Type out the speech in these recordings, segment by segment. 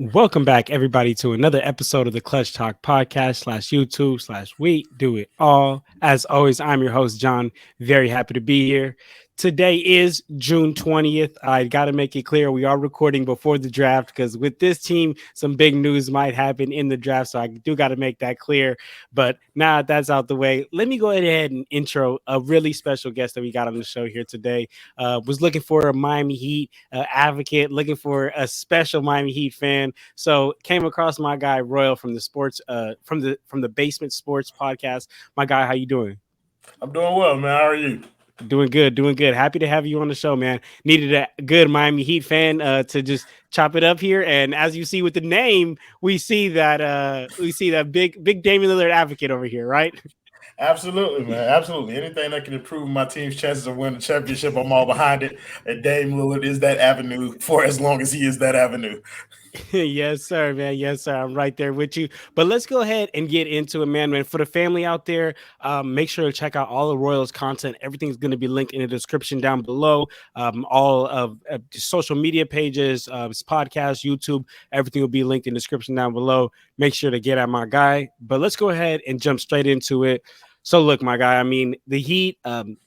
Welcome back, everybody, to another episode of the Clutch Talk podcast slash YouTube slash We Do It All. As always, I'm your host, John. Very happy to be here. Today is June 20th. I got to make it clear we are recording before the draft because with this team, some big news might happen in the draft. So I do got to make that clear. But now that's out the way, let me go ahead and intro a really special guest that we got on the show here today. Was looking for a Miami Heat advocate, looking for a special Miami Heat fan. So came across my guy Royal from the sports from the Basement Sports podcast. My guy, how you doing? I'm doing well, man. How are you? Doing good, doing good. Happy to have you on the show, man. Needed a good Miami Heat fan to just chop it up here. And as you see with the name, we see that big Damian Lillard advocate over here, right? Absolutely, man. Absolutely. Anything that can improve my team's chances of winning the championship, I'm all behind it. And Dame Lillard is that avenue for as long as he is that avenue. Yes, sir, man. Yes, sir. I'm right there with you. But let's go ahead and get into it, man. For the family out there, make sure to check out all the Royals content. Everything's going to be linked in the description down below. All of social media pages, podcast, YouTube, everything will be linked in the description down below. Make sure to get at my guy. But let's go ahead and jump straight into it. So, look, my guy, I mean, the Heat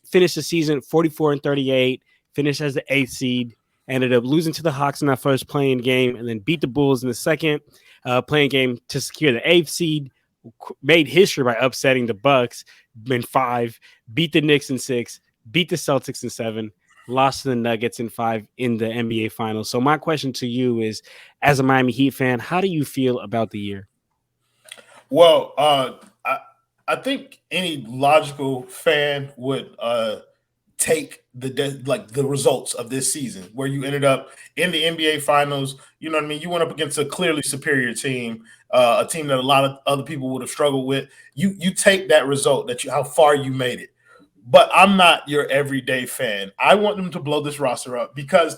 finished the season 44-38, finished as the eighth seed. Ended up losing to the Hawks in that first playing game and then beat the Bulls in the second playing game to secure the eighth seed. Made history by upsetting the Bucks in 5, beat the Knicks in 6, beat the Celtics in 7, lost to the Nuggets in 5 in the NBA Finals. So my question to you is, as a Miami Heat fan, how do you feel about the year? Well, I think any logical fan would take the results of this season, where you ended up in the NBA Finals. You know what I mean? You went up against a clearly superior team, a team that a lot of other people would have struggled with. You take that result, how far you made it. But I'm not your everyday fan. I want them to blow this roster up because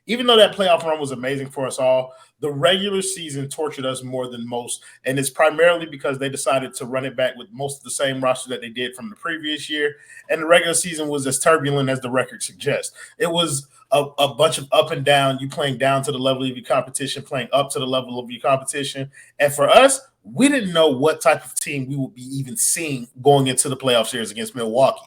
even though that playoff run was amazing for us all, the regular season tortured us more than most. And it's primarily because they decided to run it back with most of the same roster that they did from the previous year. And the regular season was as turbulent as the record suggests. It was a bunch of up and down, you playing down to the level of your competition, playing up to the level of your competition. And for us, we didn't know what type of team we would be even seeing going into the playoff series against Milwaukee.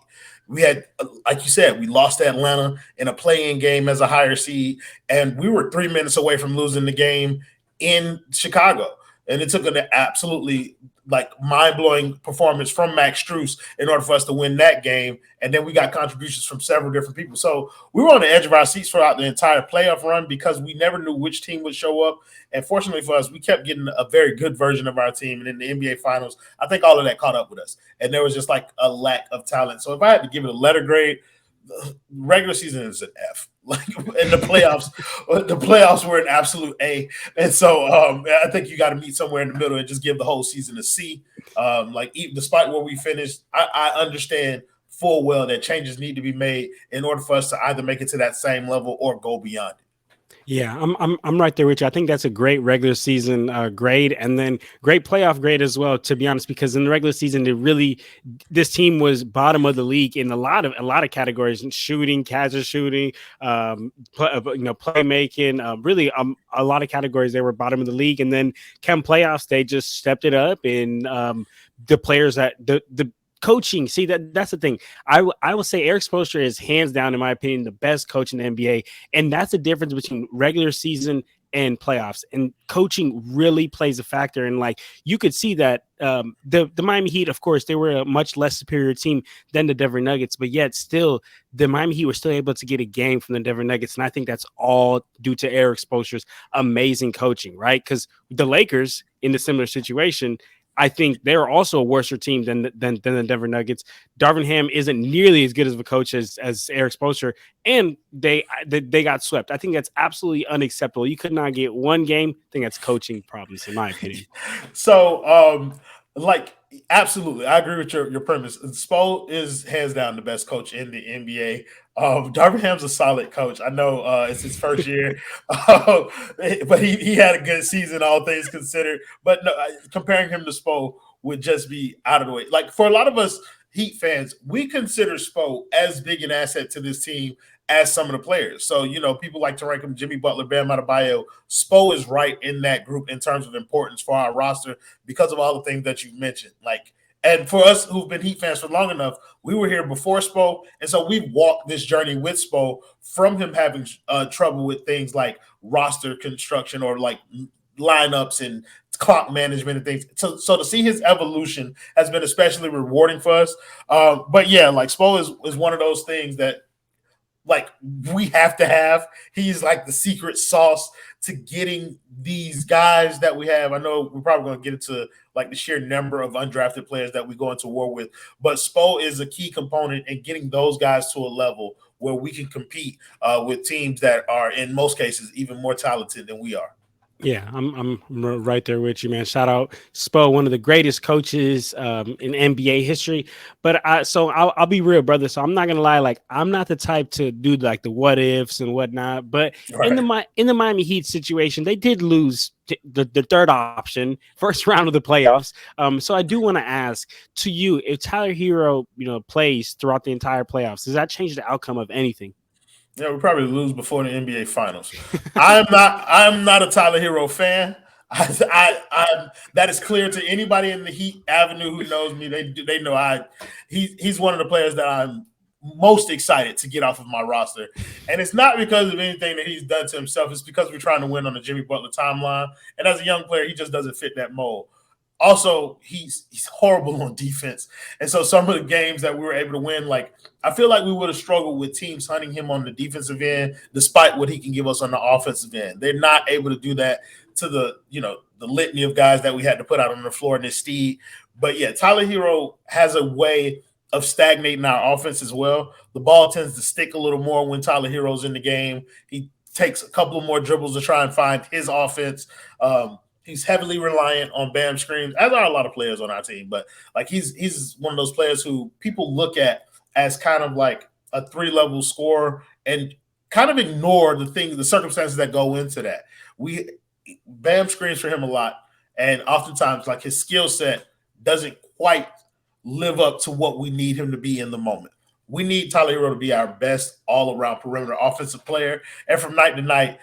We had, like you said, we lost to Atlanta in a play-in game as a higher seed, and we were 3 minutes away from losing the game in Chicago. And it took an absolutely mind-blowing performance from Max Strus in order for us to win that game. And then we got contributions from several different people. So we were on the edge of our seats throughout the entire playoff run because we never knew which team would show up. And fortunately for us, we kept getting a very good version of our team. And in the NBA Finals, I think all of that caught up with us. And there was just like a lack of talent. So if I had to give it a letter grade, the regular season is an F. In the playoffs were an absolute A. And so I think you got to meet somewhere in the middle and just give the whole season a C. Despite where we finished, I understand full well that changes need to be made in order for us to either make it to that same level or go beyond it. Yeah, I'm right there with you. I think that's a great regular season grade, and then great playoff grade as well. To be honest, because in the regular season, this team was bottom of the league in a lot of categories: shooting, catch shooting, playmaking. Really, a lot of categories they were bottom of the league, and then come playoffs, they just stepped it up. And the players that the coaching, see that's the thing. I will say Eric Spoelstra is hands down, in my opinion, the best coach in the NBA, and that's the difference between regular season and playoffs. And coaching really plays a factor. And you could see that the Miami Heat, of course, they were a much less superior team than the Denver Nuggets, but yet still the Miami Heat were still able to get a game from the Denver Nuggets. And I think that's all due to Eric Spoelstra's amazing coaching, right? Because the Lakers in a similar situation, I think they're also a worse team than the Denver Nuggets. Darvin Ham isn't nearly as good as a coach as Eric Spoelstra, and they got swept. I think that's absolutely unacceptable. You could not get one game. I think that's coaching problems, in my opinion. So, absolutely, I agree with your premise. Spo is hands down the best coach in the NBA. Darvin Ham's a solid coach. I know it's his first year, but he had a good season, all things considered. But no, comparing him to Spo would just be out of the way. For a lot of us Heat fans, we consider Spo as big an asset to this team as some of the players. So, people like to rank them Jimmy Butler, Bam Adebayo. Spo is right in that group in terms of importance for our roster because of all the things that you mentioned. And for us who've been Heat fans for long enough, we were here before Spo, and so we've walked this journey with Spo from him having trouble with things like roster construction or like lineups and clock management and things. So to see his evolution has been especially rewarding for us. But yeah, like Spo is one of those things that like we have to have. He's like the secret sauce to getting these guys that we have. I know we're probably going to get into like the sheer number of undrafted players that we go into war with, but Spo is a key component in getting those guys to a level where we can compete with teams that are in most cases even more talented than we are. Yeah, I'm right there with you, man. Shout out Spo, one of the greatest coaches in NBA history. But I'll be real, brother. So I'm not gonna lie, like I'm not the type to do like the what ifs and whatnot. But in the Miami Heat situation, they did lose the third option, first round of the playoffs. So I do want to ask to you, if Tyler Hero, plays throughout the entire playoffs, does that change the outcome of anything? Yeah, we probably lose before the NBA Finals. I'm not a Tyler Hero fan. That is clear to anybody in the Heat Avenue who knows me. They know he's one of the players that I'm most excited to get off of my roster, and it's not because of anything that he's done to himself. It's because we're trying to win on the Jimmy Butler timeline, and as a young player, he just doesn't fit that mold. Also, he's horrible on defense. And so some of the games that we were able to win, like I feel like we would have struggled with teams hunting him on the defensive end, despite what he can give us on the offensive end. They're not able to do that to the litany of guys that we had to put out on the floor in this steed. But yeah, Tyler Hero has a way of stagnating our offense as well. The ball tends to stick a little more when Tyler Hero's in the game. He takes a couple of more dribbles to try and find his offense. He's heavily reliant on Bam screens, as are a lot of players on our team. But like he's one of those players who people look at as kind of like a 3-level scorer and kind of ignore the circumstances that go into that. Bam screens for him a lot, and oftentimes like his skill set doesn't quite live up to what we need him to be in the moment. We need Tyler Hero to be our best all-around perimeter offensive player, and from night to night,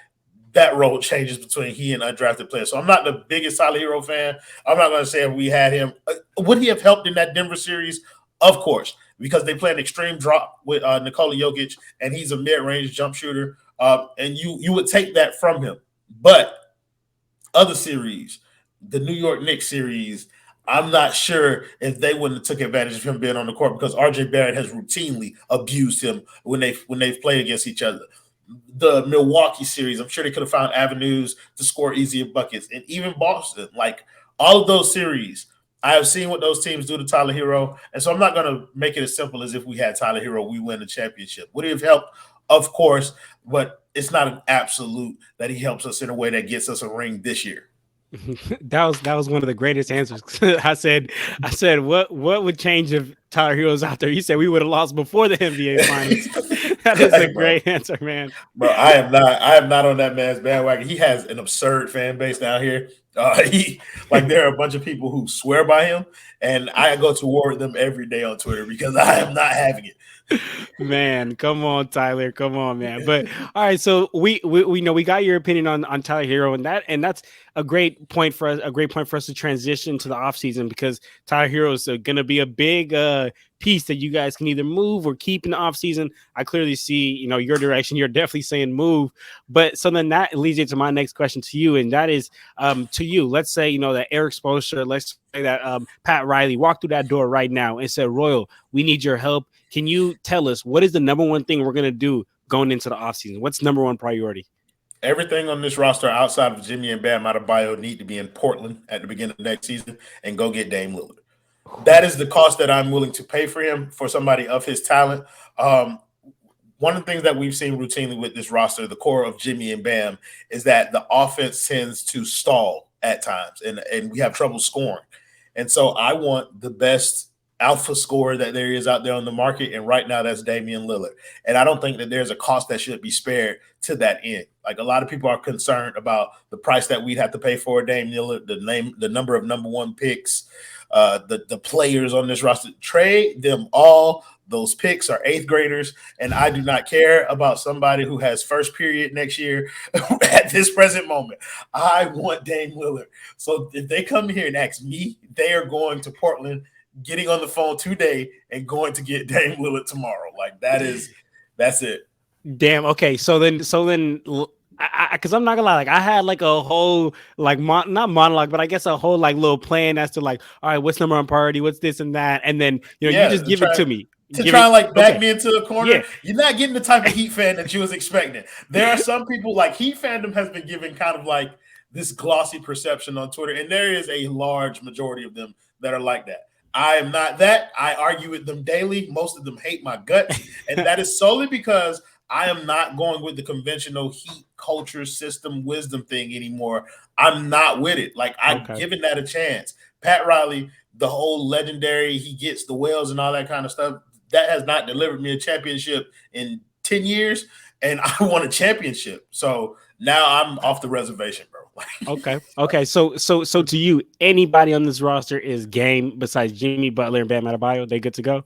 that role changes between he and undrafted players. So I'm not the biggest Tyler Hero fan. I'm not going to say if we had him. Would he have helped in that Denver series? Of course, because they play an extreme drop with Nikola Jokic, and he's a mid-range jump shooter, and you would take that from him. But other series, the New York Knicks series, I'm not sure if they wouldn't have took advantage of him being on the court because RJ Barrett has routinely abused him when they've played against each other. The Milwaukee series, I'm sure they could have found avenues to score easier buckets. And even Boston, like all of those series, I have seen what those teams do to Tyler Hero. And so I'm not going to make it as simple as if we had Tyler Hero, we win the championship. Would he have helped? Of course, but it's not an absolute that he helps us in a way that gets us a ring this year. That was one of the greatest answers. I said, what would change if Tyler Hero's out there? You said we would have lost before the NBA Finals. That is a great answer, man. Bro, I am not on that man's bandwagon. He has an absurd fan base down here. There are a bunch of people who swear by him, and I go to war with them every day on Twitter because I am not having it. Man, come on, Tyler. Come on, man. But all right, so we know we got your opinion on Tyler Hero, and that's a great point for us to transition to the offseason because Tyler Hero is going to be a big piece that you guys can either move or keep in the offseason. I clearly see, your direction. You're definitely saying move. But so then that leads into my next question to you, and that is to you. Let's say, that Eric Spoelstra, let's say that Pat Riley walked through that door right now and said, Royal, we need your help. Can you tell us what is the number one thing we're going to do going into the offseason? What's number one priority? Everything on this roster outside of Jimmy and Bam Adebayo need to be in Portland at the beginning of next season and go get Dame Lillard. That is the cost that I'm willing to pay for him, for somebody of his talent. One of the things that we've seen routinely with this roster, the core of Jimmy and Bam, is that the offense tends to stall at times, and we have trouble scoring. And so I want the best alpha scorer that there is out there on the market, and right now that's Damian Lillard. And I don't think that there's a cost that should be spared to that end. Like a lot of people are concerned about the price that we'd have to pay for Damian Lillard, the number of number one picks, the players on this roster. Trade them all Those picks are 8th graders, and I do not care about somebody who has first period next year at this present moment. I want Dame Lillard. So if they come here and ask me, they are going to Portland, getting on the phone today and going to get Dame Lillard tomorrow. Like that's it. Damn. Okay. So then, because I'm not gonna lie, like I had like a whole like not monologue, but I guess a whole like little plan as to like, all right, what's number one priority, what's this and that, and then you just give it to me. Try and like back me into a corner. Yeah. You're not getting the type of Heat fan that you was expecting. There are some people like Heat fandom has been given kind of like this glossy perception on Twitter, and there is a large majority of them that are like that. I am not that. I argue with them daily. Most of them hate my guts, and that is solely because I am not going with the conventional Heat culture system wisdom thing anymore. I'm not with it. Like I'm giving that a chance. Pat Riley, the whole legendary, he gets the whales and all that kind of stuff. That has not delivered me a championship in 10 years, and I want a championship. So now I'm off the reservation, bro. Okay. So to you, anybody on this roster is game besides Jimmy Butler and Bam Adebayo? They good to go?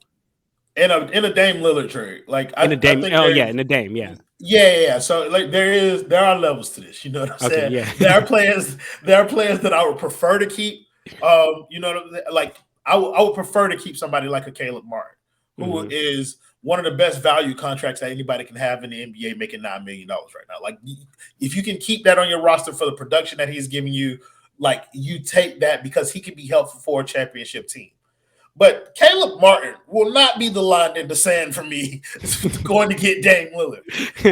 In a Dame Lillard trade, like in a Dame. In a Dame, yeah. Yeah. So like there are levels to this. You know what I'm saying? Yeah. There are players that I would prefer to keep. Like I would prefer to keep somebody like a Caleb Martin, who is one of the best value contracts that anybody can have in the NBA, making $9 million right now. Like if you can keep that on your roster for the production that he's giving you, like you take that because he can be helpful for a championship team. But Caleb Martin will not be the line in the sand for me going to get Dame Lillard.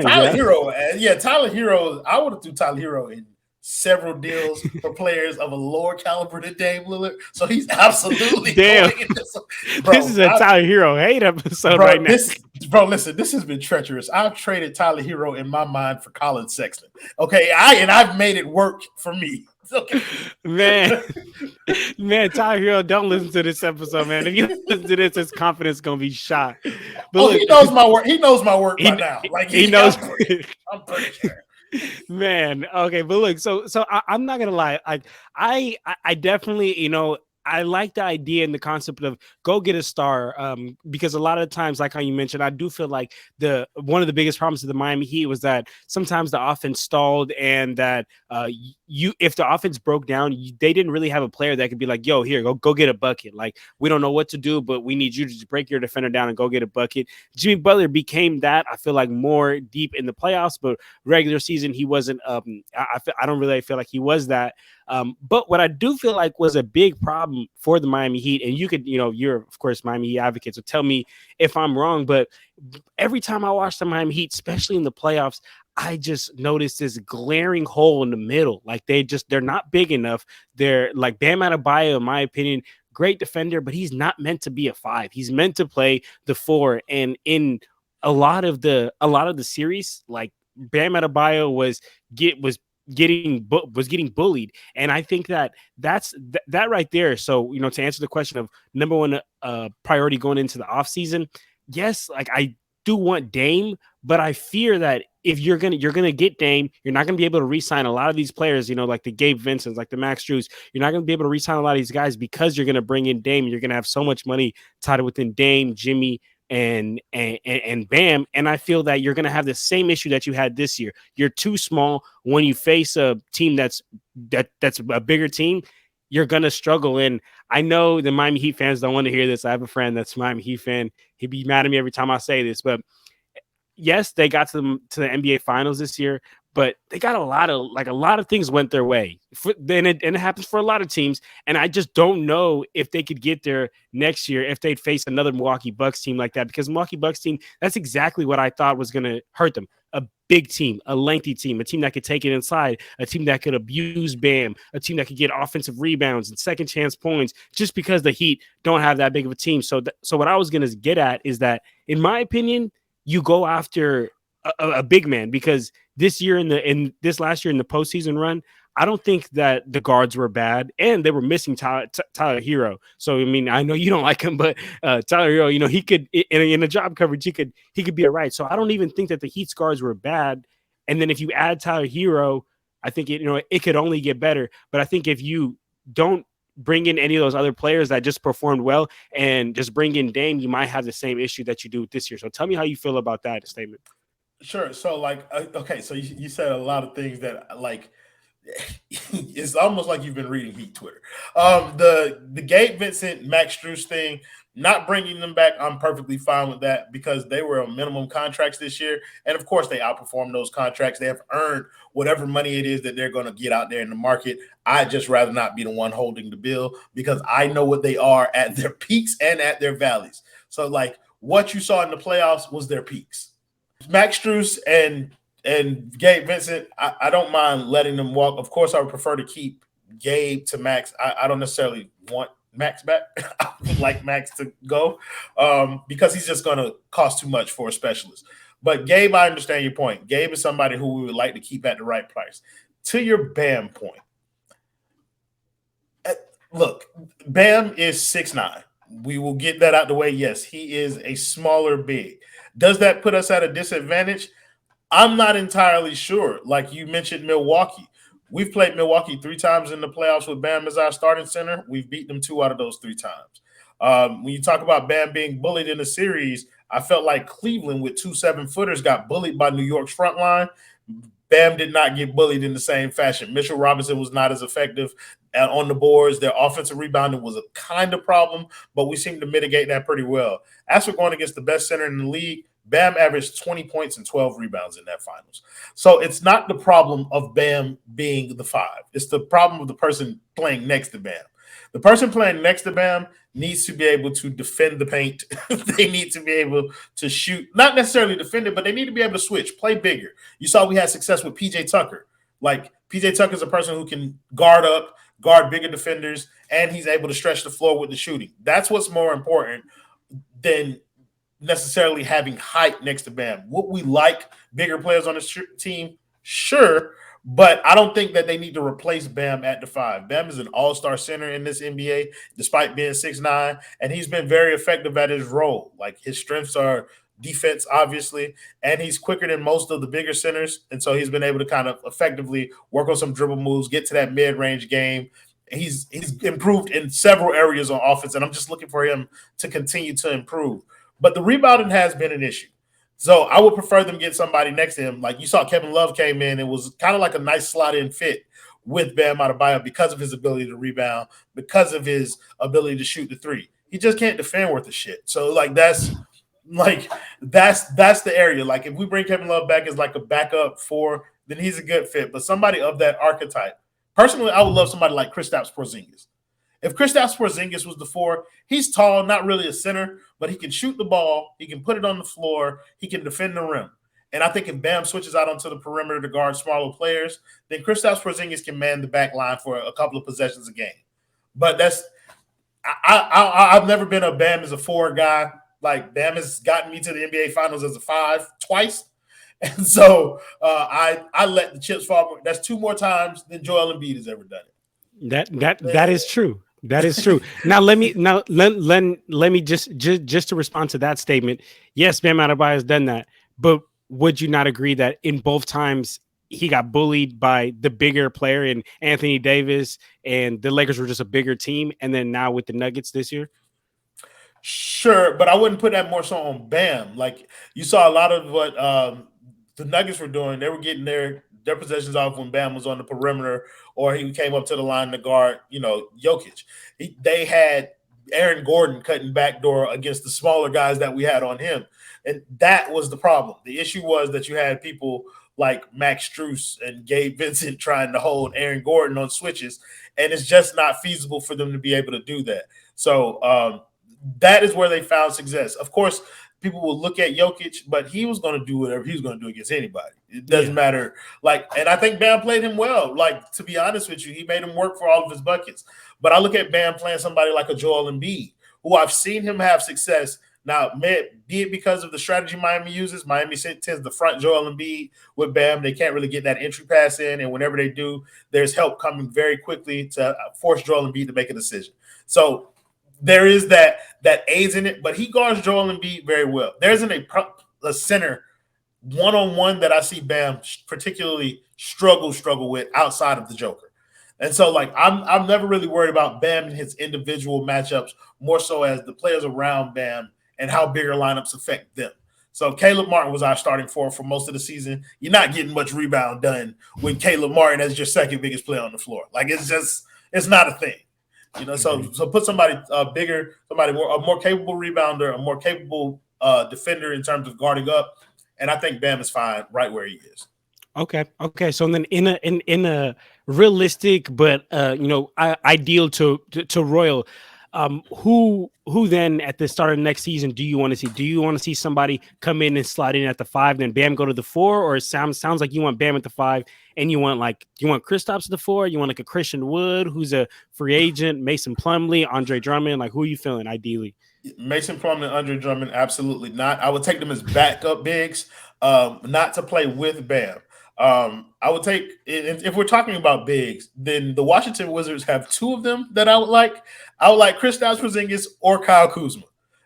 Tyler Hero, Tyler Hero, I would have threw Tyler Hero in several deals for players of a lower caliber than Dame Lillard. So he's absolutely going into some, this is a Tyler Hero hate episode right now. Listen, this has been treacherous. I've traded Tyler Hero in my mind for Colin Sexton. Okay, I've made it work for me. Okay. Man, Tyler Hero, don't listen to this episode, man. If you listen to this, his confidence is gonna be shot. But he knows my work. He knows my work by now. Like he knows. I'm pretty sure. Man, okay, but look, so I'm not gonna lie. I definitely, I like the idea and the concept of go get a star, because a lot of times, like how you mentioned, I do feel like one of the biggest problems of the Miami Heat was that sometimes the offense stalled, and that if the offense broke down, they didn't really have a player that could be like, yo, here, go get a bucket. Like, we don't know what to do, but we need you to just break your defender down and go get a bucket. Jimmy Butler became that, I feel like, more deep in the playoffs, but regular season, he wasn't, I don't really feel like he was that. But what I do feel like was a big problem for the Miami Heat, and you could, you're of course Miami Heat advocate, so tell me if I'm wrong, but every time I watch the Miami Heat, especially in the playoffs, I just noticed this glaring hole in the middle. Like they're not big enough. They're like Bam Adebayo, in my opinion, great defender, but he's not meant to be a 5. He's meant to play the 4. And in a lot of the series, like Bam Adebayo was getting bullied, and I think that's right there. So to answer the question of number one priority going into the offseason, yes, like I do want Dame, but I fear that if you're gonna get Dame, you're not gonna be able to re-sign a lot of these players, like the Gabe Vincents, like the Max Strus. You're not gonna be able to re-sign a lot of these guys because you're gonna bring in Dame. You're gonna have so much money tied within Dame, Jimmy, and Bam, and I feel that you're going to have the same issue that you had this year. You're too small. When you face a team that's a bigger team, you're going to struggle. And I know the Miami Heat fans don't want to hear this. I have a friend that's a Miami Heat fan. He'd be mad at me every time I say this, but yes, they got to the NBA Finals this year, but they got a lot of things went their way. And it happens for a lot of teams. And I just don't know if they could get there next year if they'd face another Milwaukee Bucks team like that, because Milwaukee Bucks team, that's exactly what I thought was going to hurt them. A big team, a lengthy team, a team that could take it inside, a team that could abuse Bam, a team that could get offensive rebounds and second chance points, just because the Heat don't have that big of a team. So what I was going to get at is that, in my opinion, you go after a big man, because this year in this last year in the postseason run, I don't think that the guards were bad, and they were missing Tyler Hero. So I mean, I know you don't like him, but Tyler Hero, he could in a job coverage, he could be all right. So I don't even think that the Heat's guards were bad. And then if you add Tyler Hero, I think it could only get better. But I think if you don't bring in any of those other players that just performed well and just bring in Dame, you might have the same issue that you do this year. So tell me how you feel about that statement. Sure. So, like, okay, so you said a lot of things that, like, it's almost like you've been reading Heat Twitter. The Gabe Vincent, Max Strus thing, not bringing them back, I'm perfectly fine with that because they were on minimum contracts this year, and of course they outperformed those contracts. They have earned whatever money it is that they're going to get out there in the market. I'd just rather not be the one holding the bill because I know what they are at their peaks and at their valleys. So, like, what you saw in the playoffs was their peaks. Max Strus and Gabe Vincent, I don't mind letting them walk. Of course, I would prefer to keep Gabe to Max. I don't necessarily want Max back. I would like Max to go because he's just going to cost too much for a specialist. But Gabe, I understand your point. Gabe is somebody who we would like to keep at the right price. To your Bam point, look, Bam is 6'9". We will get that out the way. Yes, he is a smaller big. Does that put us at a disadvantage? I'm not entirely sure. Like you mentioned Milwaukee. We've played Milwaukee 3 times in the playoffs with Bam as our starting center. We've beaten them 2 out of those 3 times. When you talk about Bam being bullied in the series, I felt like Cleveland with 2 7-footers got bullied by New York's front line. Bam did not get bullied in the same fashion. Mitchell Robinson was not as effective on the boards. Their offensive rebounding was a kind of problem, but we seemed to mitigate that pretty well. As for going against the best center in the league, Bam averaged 20 points and 12 rebounds in that finals. So it's not the problem of Bam being the 5. It's the problem of the person playing next to Bam. The person playing next to Bam needs to be able to defend the paint. They need to be able to shoot, not necessarily defend it, but they need to be able to switch, play bigger. You saw we had success with PJ Tucker. Like PJ Tucker is a person who can guard up, guard bigger defenders, and he's able to stretch the floor with the shooting. That's what's more important than necessarily having height next to Bam. Would we like bigger players on the team? Sure. But I don't think that they need to replace Bam at the 5. Bam is an all-star center in this NBA, despite being 6'9", and he's been very effective at his role. Like, his strengths are defense, obviously, and he's quicker than most of the bigger centers, and so he's been able to kind of effectively work on some dribble moves, get to that mid-range game. He's improved in several areas on offense, and I'm just looking for him to continue to improve. But the rebounding has been an issue. So I would prefer them get somebody next to him. Like you saw Kevin Love came in. It was kind of like a nice slot-in fit with Bam Adebayo because of his ability to rebound, because of his ability to shoot the 3. He just can't defend worth a shit. So, like, that's the area. Like, if we bring Kevin Love back as like a backup 4, then he's a good fit. But somebody of that archetype. Personally, I would love somebody like Kristaps Porzingis. If Kristaps Porzingis was the 4, he's tall, not really a center, but he can shoot the ball, he can put it on the floor, he can defend the rim. And I think if Bam switches out onto the perimeter to guard smaller players, then Kristaps Porzingis can man the back line for a couple of possessions a game. But I've never been a Bam as a 4 guy. Like, Bam has gotten me to the NBA Finals as a 5 twice. And so I let the chips fall. That's 2 more times than Joel Embiid has ever done it. That is true. That is true. Now let me just to respond to that statement. Yes, Bam Adebayo has done that, but would you not agree that in both times he got bullied by the bigger player in Anthony Davis, and the Lakers were just a bigger team, and then now with the Nuggets this year? Sure, but I wouldn't put that more so on Bam. Like, you saw a lot of what the Nuggets were doing. They were getting their possessions off when Bam was on the perimeter, or he came up to the line to guard, Jokic. They had Aaron Gordon cutting backdoor against the smaller guys that we had on him. And that was the problem. The issue was that you had people like Max Strus and Gabe Vincent trying to hold Aaron Gordon on switches, and it's just not feasible for them to be able to do that. So that is where they found success. Of course, people will look at Jokic, but he was going to do whatever he was going to do against anybody. It doesn't matter. And I think Bam played him well. Like, to be honest with you, he made him work for all of his buckets. But I look at Bam playing somebody like a Joel Embiid, who I've seen him have success. Now, be it because of the strategy Miami uses. Miami tends to front Joel Embiid with Bam. They can't really get that entry pass in, and whenever they do, there's help coming very quickly to force Joel Embiid to make a decision. So there is that aids in it, but he guards Joel Embiid very well. There isn't a center one-on-one that I see Bam particularly struggle with outside of the Joker. And so, like, I'm never really worried about Bam and his individual matchups, more so as the players around Bam and how bigger lineups affect them. So Caleb Martin was our starting four for most of the season. You're not getting much rebound done with Caleb Martin as your second biggest player on the floor. Like, it's not a thing. So put somebody bigger, somebody a more capable rebounder, a more capable defender in terms of guarding up, and I think Bam is fine right where he is. Okay. So then in a realistic but ideal to Royal, who then at the start of next season do you want to see? Do you want to see somebody come in and slide in at the 5, then Bam go to the 4, or it sounds like you want Bam at the 5 and you want Kristaps at the 4? You want like a Christian Wood who's a free agent, Mason Plumlee, Andre Drummond? Like, who are you feeling ideally? Mason Plumlee and Andre Drummond, absolutely not. I would take them as backup bigs, not to play with Bam. I would take, if we're talking about bigs, then the Washington Wizards have 2 of them that I would like. I would like Kristaps Porzingis or Kyle Kuzma.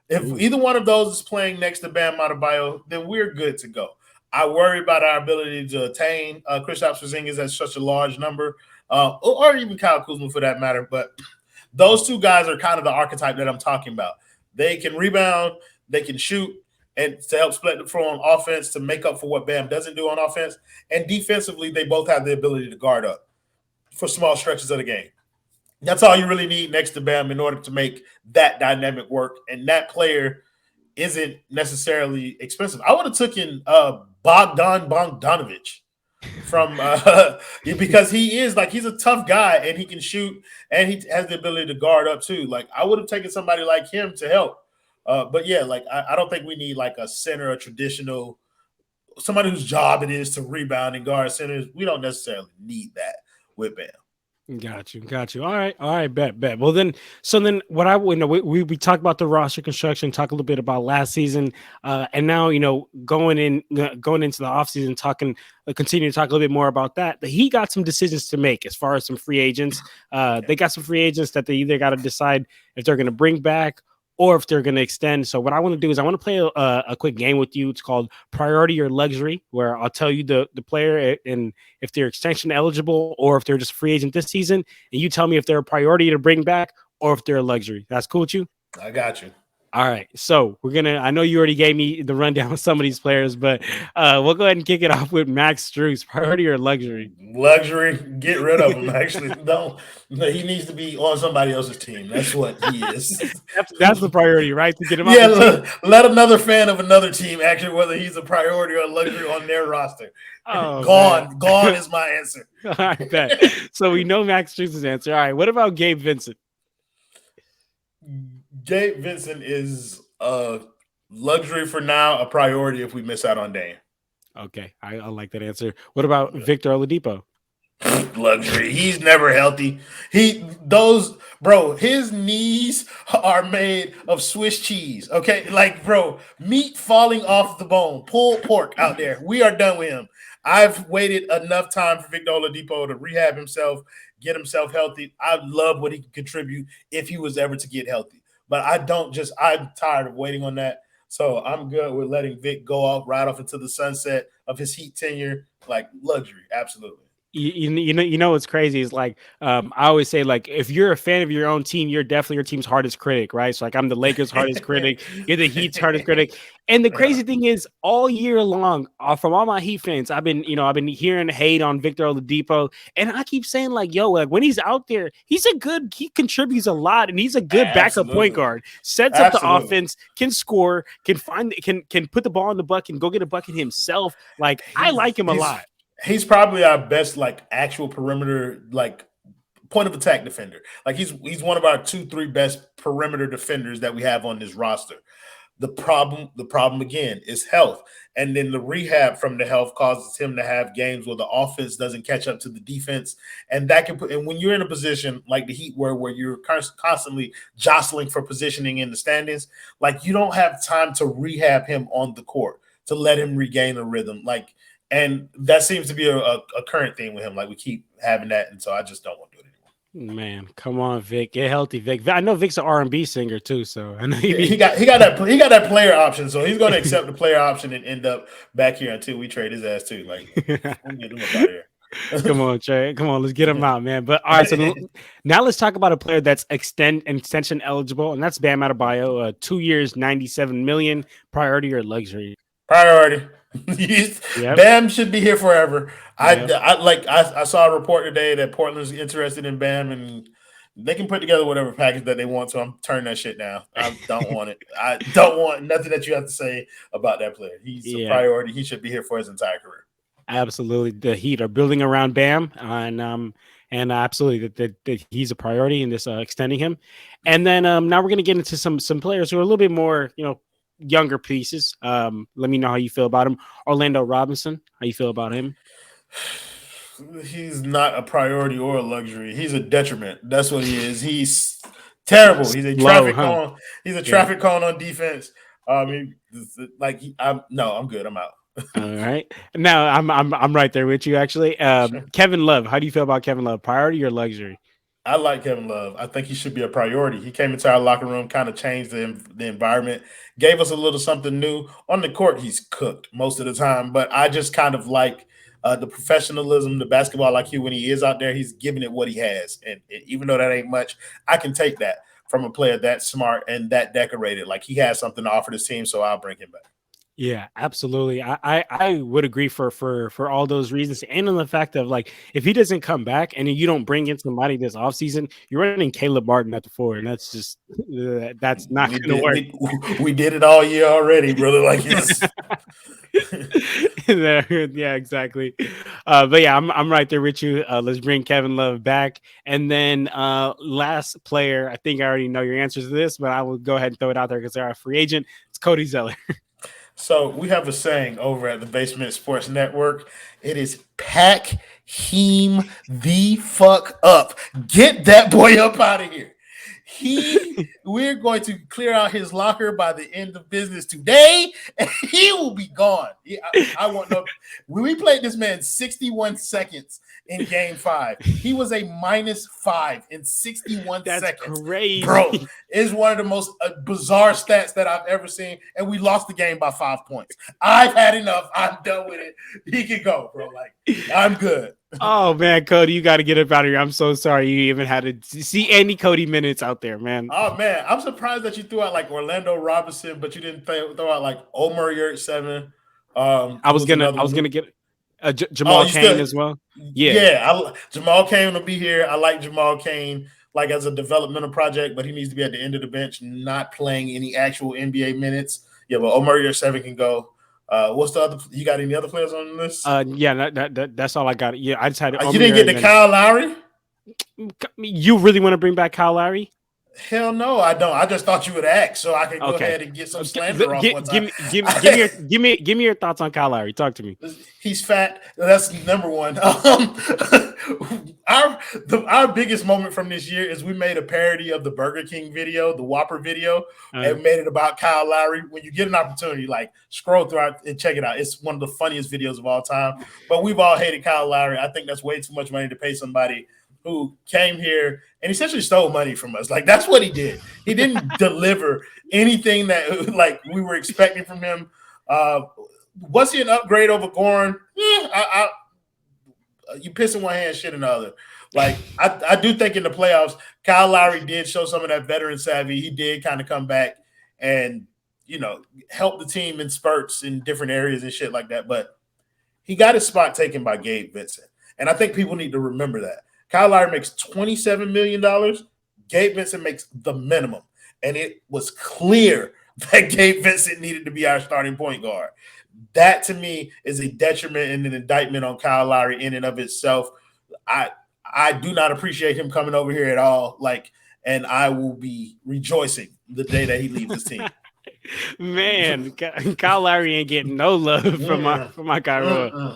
If either one of those is playing next to Bam Adebayo, then we're good to go. I worry about our ability to attain Kristaps Porzingis at such a large number, or even Kyle Kuzma for that matter. But those 2 guys are kind of the archetype that I'm talking about. They can rebound, they can shoot, and to help split the floor on offense to make up for what Bam doesn't do on offense. And defensively, they both have the ability to guard up for small stretches of the game. That's all you really need next to Bam in order to make that dynamic work. And that player isn't necessarily expensive. I would have taken Bogdan Bogdanovic from because he's a tough guy and he can shoot and he has the ability to guard up too. Like, I would have taken somebody like him to help. But yeah, like I don't think we need like a center, a traditional somebody whose job it is to rebound and guard centers. We don't necessarily need that with Bam. Got you. All right, bet. Well, then what I we talked about the roster construction, talk a little bit about last season, and now going into the offseason, continue to talk a little bit more about that. He got some decisions to make as far as some free agents. They got some free agents that they either got to decide if they're going to bring back or if they're going to extend. So what I want to do is I want to play a quick game with you. It's called Priority or Luxury, where I'll tell you the player and if they're extension eligible or if they're just a free agent this season, and you tell me if they're a priority to bring back or if they're a luxury. That's cool with you? I got you. All right, so I know you already gave me the rundown of some of these players, but we'll go ahead and kick it off with Max Strus. Priority or luxury? Luxury. Get rid of him, actually. No, he needs to be on somebody else's team. That's what he is. That's the priority, right? To get him let another fan of another team actually whether he's a priority or a luxury on their roster. Oh, Gone is my answer. I bet. So we know Max Strus' answer. All right, what about Gabe Vincent? Gabe Vincent is a luxury for now, a priority if we miss out on Dame. Okay, I like that answer. What about Victor Oladipo? Luxury. He's never healthy. His knees are made of Swiss cheese. Okay, like, bro, meat falling off the bone, pulled pork out there. We are done with him. I've waited enough time for Victor Oladipo to rehab himself, get himself healthy. I love what he can contribute if he was ever to get healthy. But I'm tired of waiting on that. So I'm good with letting Vic go off, right off into the sunset of his Heat tenure. Like, luxury, absolutely. You know what's crazy is like I always say, like, if you're a fan of your own team, you're definitely your team's hardest critic, right? So like I'm the Lakers' hardest critic, you're the Heat's hardest critic. And the crazy thing is, all year long, from all my Heat fans, I've been hearing hate on Victor Oladipo, and I keep saying like, yo, like when he's out there, he contributes a lot, and he's a good backup point guard, sets up the offense, can score, can put the ball in the bucket and go get a bucket himself. Like I like him a lot. He's probably our best, like, actual perimeter, like, point of attack defender. Like, he's one of our 2-3 best perimeter defenders that we have on this roster. The problem again is health, and then the rehab from the health causes him to have games where the offense doesn't catch up to the defense, and that can put. And when you're in a position like the Heat, where you're constantly jostling for positioning in the standings, like, you don't have time to rehab him on the court to let him regain a rhythm, like. And that seems to be a current theme with him. Like, we keep having that, and so I just don't want to do it anymore. Man, come on, Vic, get healthy, Vic. I know Vic's an R&B singer too, so I know he got that player option, so he's going to accept the player option and end up back here until we trade his ass too. Like, we'll get him up out of here. Come on, Trey. Come on, let's get him out, man. But all right, so now let's talk about a player that's extension eligible, and that's Bam Adebayo. 2 years, 97 million. Priority or luxury? Priority. Yep. Bam should be here forever. Yep. I saw a report today that Portland's interested in Bam, and they can put together whatever package that they want. So I'm turning that shit down. I don't want it. I don't want nothing that you have to say about that player. He's a priority. He should be here for his entire career. Absolutely, the Heat are building around Bam, and absolutely that he's a priority in this extending him. And then now we're gonna get into some players who are a little bit more, younger pieces. Let me know how you feel about him. Orlando Robinson, how you feel about him? He's not a priority or a luxury. He's a detriment. That's what he is. He's terrible. He's a traffic cone. He's a traffic cone on defense. I'm good. I'm out. All right. Now I'm right there with you, actually. Sure. Kevin Love. How do you feel about Kevin Love? Priority or luxury? I like Kevin Love. I think he should be a priority. He came into our locker room, kind of changed the environment, gave us a little something new. On the court, he's cooked most of the time, but I just kind of like the professionalism, the basketball IQ when he is out there. He's giving it what he has, and even though that ain't much, I can take that from a player that smart and that decorated. Like, he has something to offer this team, so I'll bring him back. Yeah, absolutely. I would agree for all those reasons, and on the fact of, like, if he doesn't come back and you don't bring in somebody this offseason, you're running Caleb Martin at the 4, and that's just that's not going to work. We did it all year already, brother. Like, it's yeah, exactly. But yeah, I'm right there with you. Let's bring Kevin Love back, and then last player. I think I already know your answers to this, but I will go ahead and throw it out there because they're a free agent. It's Cody Zeller. So we have a saying over at the Basement Sports Network. It is pack him the fuck up. Get that boy up out of here. We're going to clear out his locker by the end of business today, and he will be gone. I want no. When we played this man 61 seconds in Game 5, he was a -5 in 61 seconds. That's crazy, bro. It's one of the most bizarre stats that I've ever seen, and we lost the game by 5 points. I've had enough. I'm done with it. He can go, bro. Like, I'm good. Oh man, Cody, you got to get up out of here. I'm so sorry you even had to see any Cody minutes out there, man. Oh man, I'm surprised that you threw out like Orlando Robinson, but you didn't throw out like Omer Yurtseven. I was gonna get Jamal Cain as well. Yeah. Jamal Cain will be here. I like Jamal Cain like as a developmental project, but he needs to be at the end of the bench, not playing any actual NBA minutes. Yeah, but Omer Yurtseven can go. What's the other? You got any other players on the list? Yeah, that's all I got. Yeah, I just had. You didn't get to Kyle Lowry. You really want to bring back Kyle Lowry? Hell no, I don't. I just thought you would ask, so I can go ahead and get some slander off one time. Give me your thoughts on Kyle Lowry. Talk to me. He's fat. That's number one. Our biggest moment from this year is we made a parody of the Burger King video, the Whopper video, and made it about Kyle Lowry. When you get an opportunity, like, scroll through and check it out. It's one of the funniest videos of all time. But we've all hated Kyle Lowry. I think that's way too much money to pay somebody who came here and essentially stole money from us. Like, that's what he did. He didn't deliver anything that, like, we were expecting from him. Was he an upgrade over Goran? Yeah, you piss in one hand, shit in the other. Like, I do think in the playoffs, Kyle Lowry did show some of that veteran savvy. He did kind of come back and, help the team in spurts in different areas and shit like that. But he got his spot taken by Gabe Vincent. And I think people need to remember that. Kyle Lowry makes $27 million. Gabe Vincent makes the minimum. And it was clear that Gabe Vincent needed to be our starting point guard. That, to me, is a detriment and an indictment on Kyle Lowry in and of itself. I do not appreciate him coming over here at all. Like, and I will be rejoicing the day that he leaves this team. Man, Kyle Lowry ain't getting no love from my guy Roy.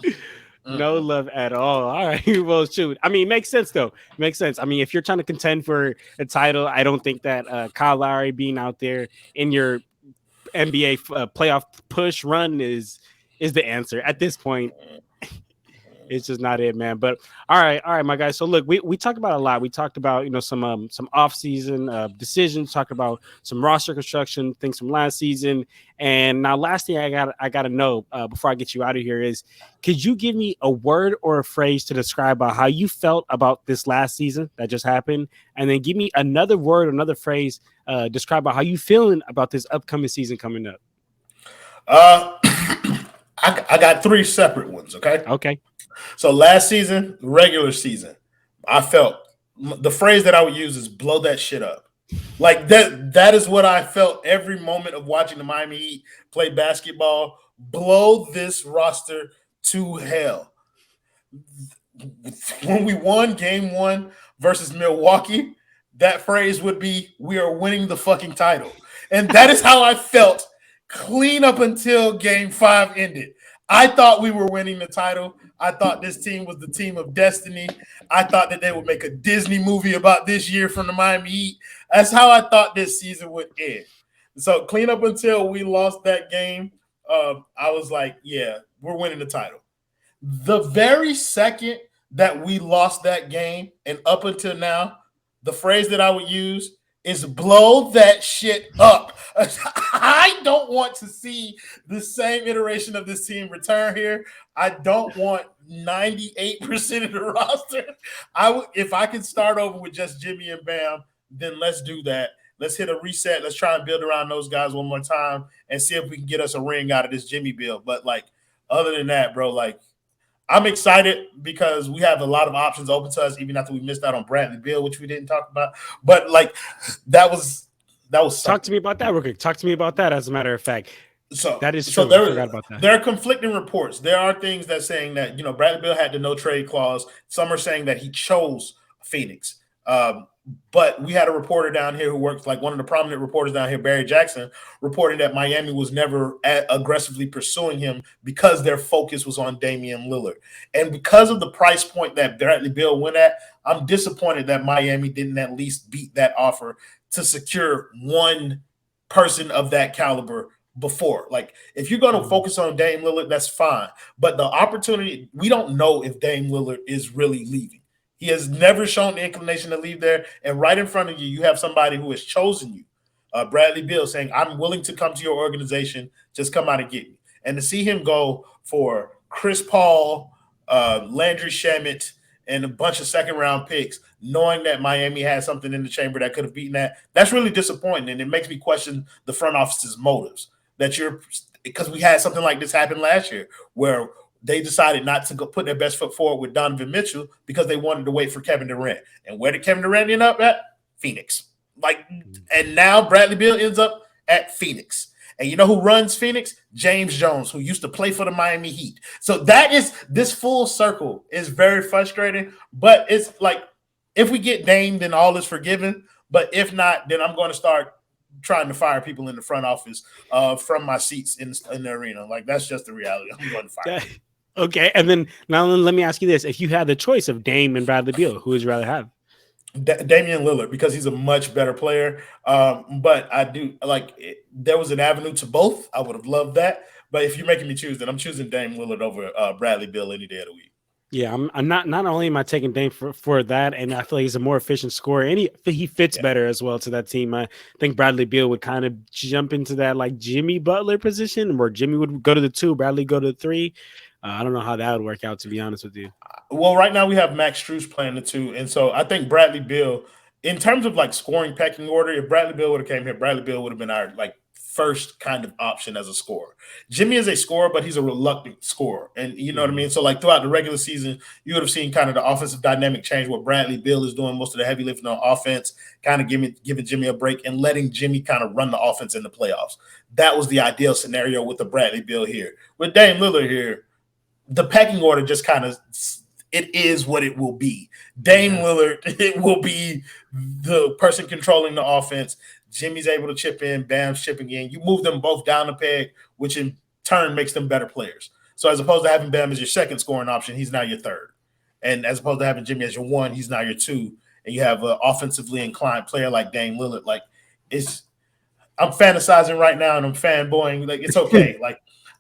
No love at all. All right. Well, shoot. I mean, it makes sense, though. It makes sense. I mean, if you're trying to contend for a title, I don't think that Kyle Lowry being out there in your NBA playoff push run is the answer at this point. It's just not it, man. But all right, my guys. So look, we talked about a lot. We talked about some off-season decisions, talked about some roster construction things from last season, and now last thing I got to know before I get you out of here is, could you give me a word or a phrase to describe how you felt about this last season that just happened, and then give me another word, another phrase, describe how you feeling about this upcoming season coming up. I got three separate ones. Okay. Okay. So last season, regular season, I felt the phrase that I would use is blow that shit up. Like that is what I felt every moment of watching the Miami Heat play basketball. Blow this roster to hell. When we won game 1 versus Milwaukee, that phrase would be, we are winning the fucking title. And that is how I felt clean up until game 5 ended. I thought we were winning the title. I thought this team was the team of destiny. I thought that they would make a Disney movie about this year from the Miami Heat. That's how I thought this season would end. So clean up until we lost that game, I was like, yeah, we're winning the title. The very second that we lost that game and up until now, the phrase that I would use is blow that shit up. I don't want to see the same iteration of this team return here. I don't want 98% of the roster. If I could start over with just Jimmy and Bam, then let's do that. Let's hit a reset. Let's try and build around those guys one more time and see if we can get us a ring out of this Jimmy build. But like, other than that, bro, like, I'm excited because we have a lot of options open to us, even after we missed out on Bradley Beal, which we didn't talk about. But like, that was talk to me about that real quick. Talk to me about that. As a matter of fact, so that is true. I forgot about that. There are conflicting reports. There are things that saying that Bradley Beal had the no trade clause. Some are saying that he chose Phoenix. But we had a reporter down here who works, like one of the prominent reporters down here, Barry Jackson, reporting that Miami was never aggressively pursuing him because their focus was on Damian Lillard. And because of the price point that Bradley Beal went at, I'm disappointed that Miami didn't at least beat that offer to secure one person of that caliber before. Like, if you're going to focus on Dame Lillard, that's fine. But the opportunity, we don't know if Dame Lillard is really leaving. He has never shown the inclination to leave there. And right in front of you, you have somebody who has chosen you, Bradley Beal, saying, I'm willing to come to your organization. Just come out and get me. And to see him go for Chris Paul, Landry Shamet, and a bunch of second-round picks, knowing that Miami had something in the chamber that could have beaten that, that's really disappointing. And it makes me question the front office's motives. Because we had something like this happen last year where they decided not to go put their best foot forward with Donovan Mitchell because they wanted to wait for Kevin Durant. And where did Kevin Durant end up at? Phoenix. And now Bradley Beal ends up at Phoenix. And you know who runs Phoenix? James Jones, who used to play for the Miami Heat. So this full circle is very frustrating. But it's like, if we get Dame, then all is forgiven. But if not, then I'm going to start trying to fire people in the front office from my seats in the arena. Like, that's just the reality. I'm going to fire people. Okay, and then now let me ask you this: if you had the choice of Dame and Bradley Beal, who would you rather have? Damian Lillard, because he's a much better player. But I do there was an avenue to both. I would have loved that. But if you're making me choose, then I'm choosing Dame Lillard over Bradley Beal any day of the week. Yeah, I'm not only am I taking Dame for that, and I feel like he's a more efficient scorer, and he fits better as well to that team. I think Bradley Beal would kind of jump into that like Jimmy Butler position, where Jimmy would go to the 2, Bradley go to the 3. I don't know how that would work out, to be honest with you. Well, right now we have Max Strus playing the 2, and so I think Bradley Beal, in terms of like scoring pecking order, if Bradley Beal would have came here, Bradley Beal would have been our first kind of option as a scorer. Jimmy is a scorer, but he's a reluctant scorer. And you know what I mean? So like throughout the regular season, you would have seen kind of the offensive dynamic change where Bradley Beal is doing most of the heavy lifting on offense, kind of giving Jimmy a break and letting Jimmy kind of run the offense in the playoffs. That was the ideal scenario with the Bradley Beal here. With Dame Lillard here, the pecking order just kind of, it is what it will be. Dame Lillard, it will be the person controlling the offense. Jimmy's able to chip in, Bam's chipping in. You move them both down the peg, which in turn makes them better players. So as opposed to having Bam as your second scoring option, he's now your third. And as opposed to having Jimmy as your 1, he's now your 2. And you have an offensively inclined player like Dame Lillard. I'm fantasizing right now and I'm fanboying. Like, it's okay.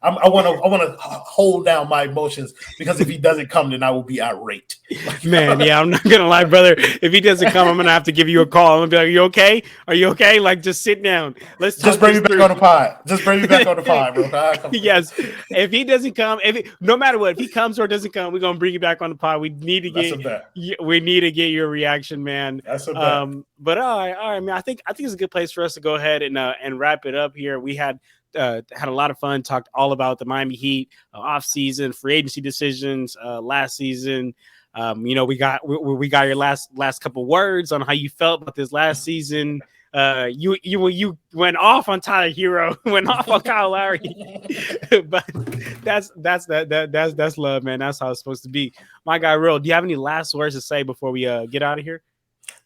I want to hold down my emotions because if he doesn't come, then I will be irate. Man, yeah, I'm not gonna lie, brother. If he doesn't come, I'm gonna have to give you a call. I'm gonna be like, "Are you okay? Are you okay? Like, just sit down. Let's talk Just bring this me back through." on the pod. Just bring me back on the pod, bro. Yes, if he doesn't come, no matter what, if he comes or doesn't come, we're gonna bring you back on the pod. We need to That's a bet. your reaction, man. That's a bet. But all right, man. I think it's a good place for us to go ahead and wrap it up here. We had a lot of fun, talked all about the Miami Heat off season, free agency decisions last season. We got your last couple words on how you felt about this last season. You went off on Tyler Hero, went off on Kyle Lowry, but that's love, man. That's how it's supposed to be. My guy, Real, do you have any last words to say before we get out of here?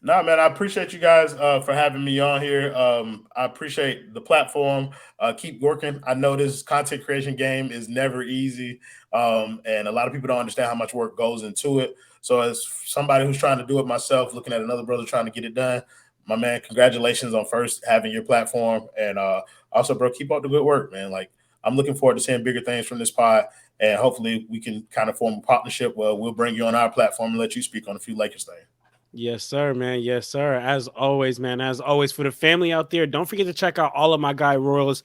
No, man, I appreciate you guys for having me on here. I appreciate the platform. Keep working. I know this content creation game is never easy, and a lot of people don't understand how much work goes into it. So as somebody who's trying to do it myself, looking at another brother trying to get it done, my man, congratulations on first having your platform. And also, bro, keep up the good work, man. Like, I'm looking forward to seeing bigger things from this pod, and hopefully we can kind of form a partnership where we'll bring you on our platform and let you speak on a few Lakers things. Yes, sir, man. Yes, sir. As always, man. As always, for the family out there, don't forget to check out all of my guy Royal's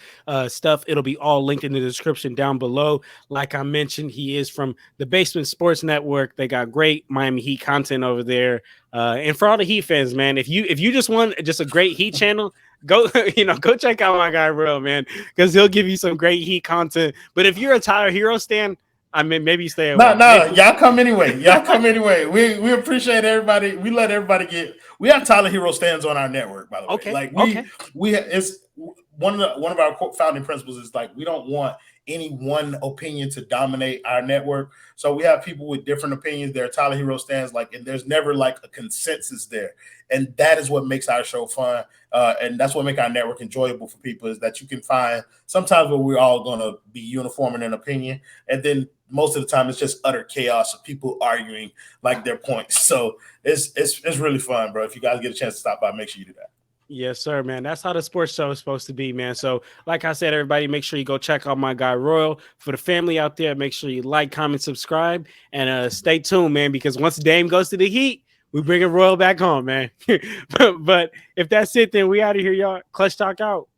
stuff. It'll be all linked in the description down below. Like I mentioned, he is from the Basement Sports Network. They got great Miami Heat content over there. And for all the Heat fans, man, if you just want just a great Heat channel, go check out my guy Royal, man, because he'll give you some great Heat content. But if you're a Tyler Hero stan, I mean, maybe stay away. No, y'all come anyway. We appreciate everybody. We let everybody we have Tyler Hero stands on our network, by the way. Okay. Like it's one of our founding principles is like we don't want any one opinion to dominate our network. So we have people with different opinions. There are Tyler Hero stands, and there's never like a consensus there. And that is what makes our show fun. And that's what makes our network enjoyable for people is that you can find sometimes where we're all going to be uniform in an opinion. And then most of the time it's just utter chaos of people arguing like their points. So it's really fun, bro. If you guys get a chance to stop by, make sure you do that. Yes, sir, man. That's how the sports show is supposed to be, man. So, like I said, everybody, make sure you go check out my guy Royal. For the family out there, make sure you like, comment, subscribe, and stay tuned, man, because once Dame goes to the Heat, we bring Royal back home, man. but if that's it, then we out of here, y'all. Clutch Talk out.